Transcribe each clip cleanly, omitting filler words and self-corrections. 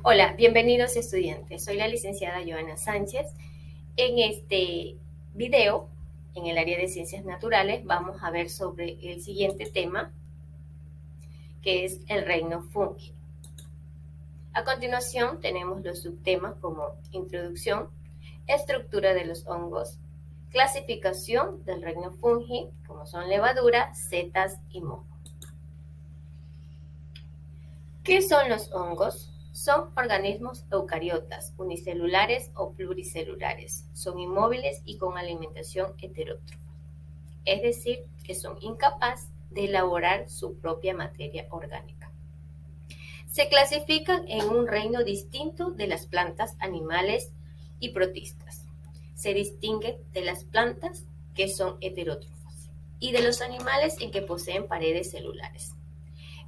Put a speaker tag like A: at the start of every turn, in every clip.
A: Hola, bienvenidos estudiantes. Soy la licenciada Joana Sánchez. En este video, en el área de ciencias naturales, vamos a ver sobre el siguiente tema, que es el reino fungi. A continuación tenemos los subtemas como introducción, estructura de los hongos, clasificación del reino fungi, como son levadura, setas y moho. ¿Qué son los hongos? Son organismos eucariotas, unicelulares o pluricelulares. Son inmóviles y con alimentación heterótrofa, es decir, que son incapaces de elaborar su propia materia orgánica. Se clasifican en un reino distinto de las plantas, animales y protistas. Se distinguen de las plantas, que son heterótrofas, y de los animales en que poseen paredes celulares.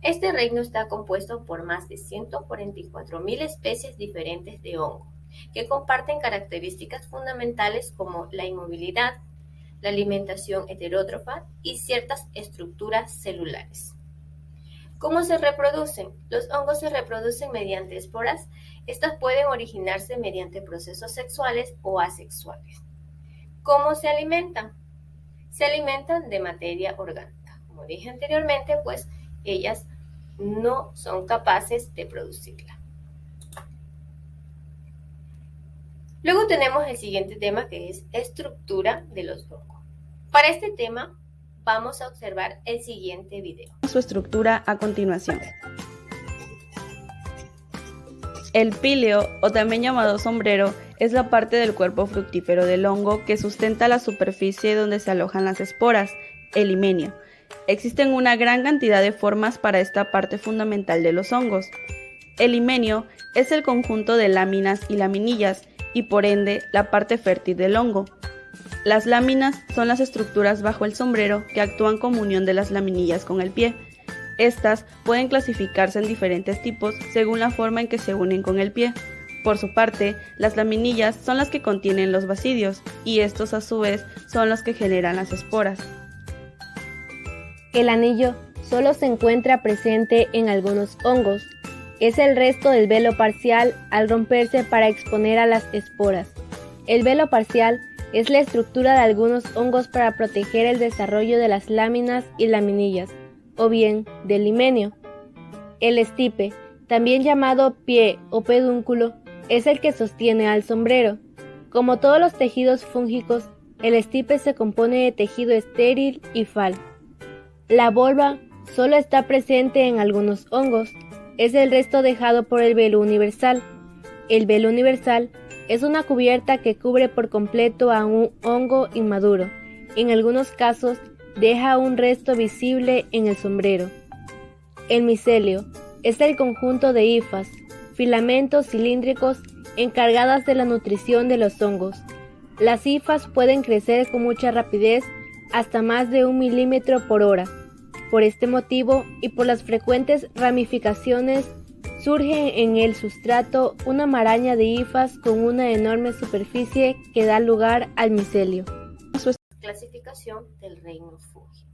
A: Este reino está compuesto por más de 144.000 especies diferentes de hongo, que comparten características fundamentales como la inmovilidad, la alimentación heterótrofa y ciertas estructuras celulares. ¿Cómo se reproducen? Los hongos se reproducen mediante esporas. Estas pueden originarse mediante procesos sexuales o asexuales. ¿Cómo se alimentan? Se alimentan de materia orgánica. Como dije anteriormente, pues ellas no son capaces de producirla. Luego tenemos el siguiente tema, que es estructura de los hongos. Para este tema vamos a observar el siguiente video.
B: Su estructura a continuación. El píleo, o también llamado sombrero, es la parte del cuerpo fructífero del hongo que sustenta la superficie donde se alojan las esporas, el himenio. Existen una gran cantidad de formas para esta parte fundamental de los hongos. El himenio es el conjunto de láminas y laminillas y por ende la parte fértil del hongo. Las láminas son las estructuras bajo el sombrero que actúan como unión de las laminillas con el pie. Estas pueden clasificarse en diferentes tipos según la forma en que se unen con el pie. Por su parte, las laminillas son las que contienen los basidios y estos a su vez son los que generan las esporas.
C: El anillo solo se encuentra presente en algunos hongos. Es el resto del velo parcial al romperse para exponer a las esporas. El velo parcial es la estructura de algunos hongos para proteger el desarrollo de las láminas y laminillas, o bien del himenio. El estipe, también llamado pie o pedúnculo, es el que sostiene al sombrero. Como todos los tejidos fúngicos, el estipe se compone de tejido estéril y fal. La volva solo está presente en algunos hongos, es el resto dejado por el velo universal. El velo universal es una cubierta que cubre por completo a un hongo inmaduro. En algunos casos deja un resto visible en el sombrero. El micelio es el conjunto de hifas, filamentos cilíndricos encargadas de la nutrición de los hongos. Las hifas pueden crecer con mucha rapidez hasta más de 1 milímetro por hora. Por este motivo y por las frecuentes ramificaciones, surge en el sustrato una maraña de hifas con una enorme superficie que da lugar al micelio.
A: Clasificación del reino fungi.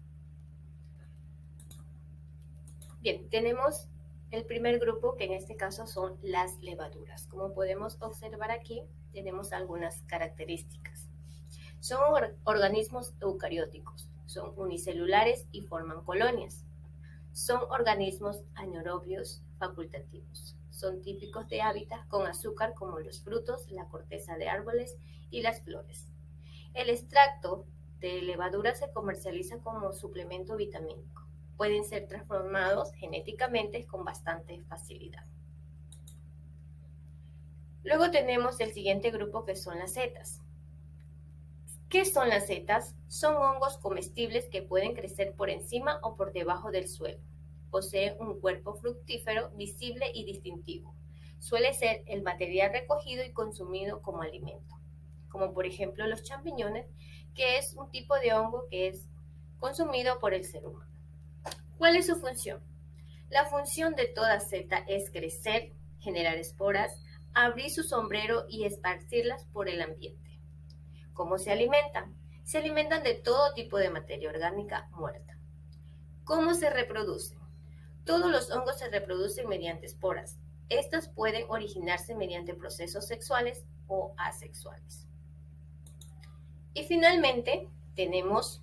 A: Bien, tenemos el primer grupo, que en este caso son las levaduras. Como podemos observar aquí, tenemos algunas características. Son organismos eucarióticos, son unicelulares y forman colonias. Son organismos anaerobios facultativos. Son típicos de hábitats con azúcar como los frutos, la corteza de árboles y las flores. El extracto de levadura se comercializa como suplemento vitamínico. Pueden ser transformados genéticamente con bastante facilidad. Luego tenemos el siguiente grupo, que son las setas. ¿Qué son las setas? Son hongos comestibles que pueden crecer por encima o por debajo del suelo. Posee un cuerpo fructífero visible y distintivo. Suele ser el material recogido y consumido como alimento, como por ejemplo los champiñones, que es un tipo de hongo que es consumido por el ser humano. ¿Cuál es su función? La función de toda seta es crecer, generar esporas, abrir su sombrero y esparcirlas por el ambiente. ¿Cómo se alimentan? Se alimentan de todo tipo de materia orgánica muerta. ¿Cómo se reproducen? Todos los hongos se reproducen mediante esporas. Estas pueden originarse mediante procesos sexuales o asexuales. Y finalmente tenemos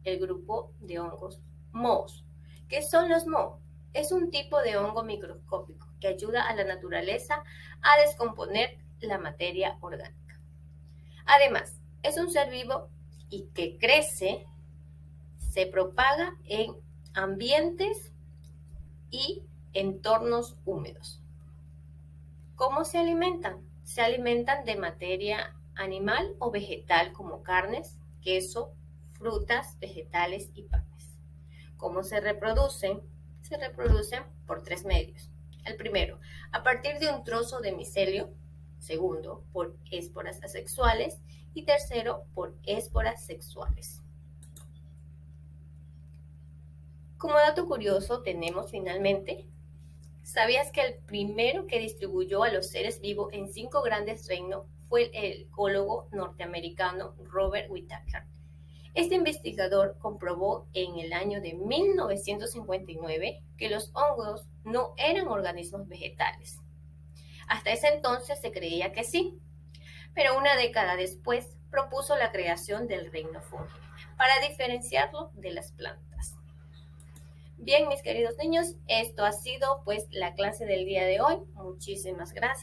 A: el grupo de hongos mohos. ¿Qué son los mohos? Es un tipo de hongo microscópico que ayuda a la naturaleza a descomponer la materia orgánica. Además, es un ser vivo y que crece, se propaga en ambientes y entornos húmedos. ¿Cómo se alimentan? Se alimentan de materia animal o vegetal como carnes, queso, frutas, vegetales y panes. ¿Cómo se reproducen? Se reproducen por 3 medios. El primero, a partir de un trozo de micelio. Segundo, por esporas asexuales. Y tercero, por esporas sexuales. Como dato curioso tenemos finalmente, ¿sabías que el primero que distribuyó a los seres vivos en 5 grandes reinos fue el ecólogo norteamericano Robert Whittaker? Este investigador comprobó en el año de 1959 que los hongos no eran organismos vegetales. Hasta ese entonces se creía que sí, pero una década después propuso la creación del reino fungi para diferenciarlo de las plantas. Bien, mis queridos niños, esto ha sido pues la clase del día de hoy. Muchísimas gracias.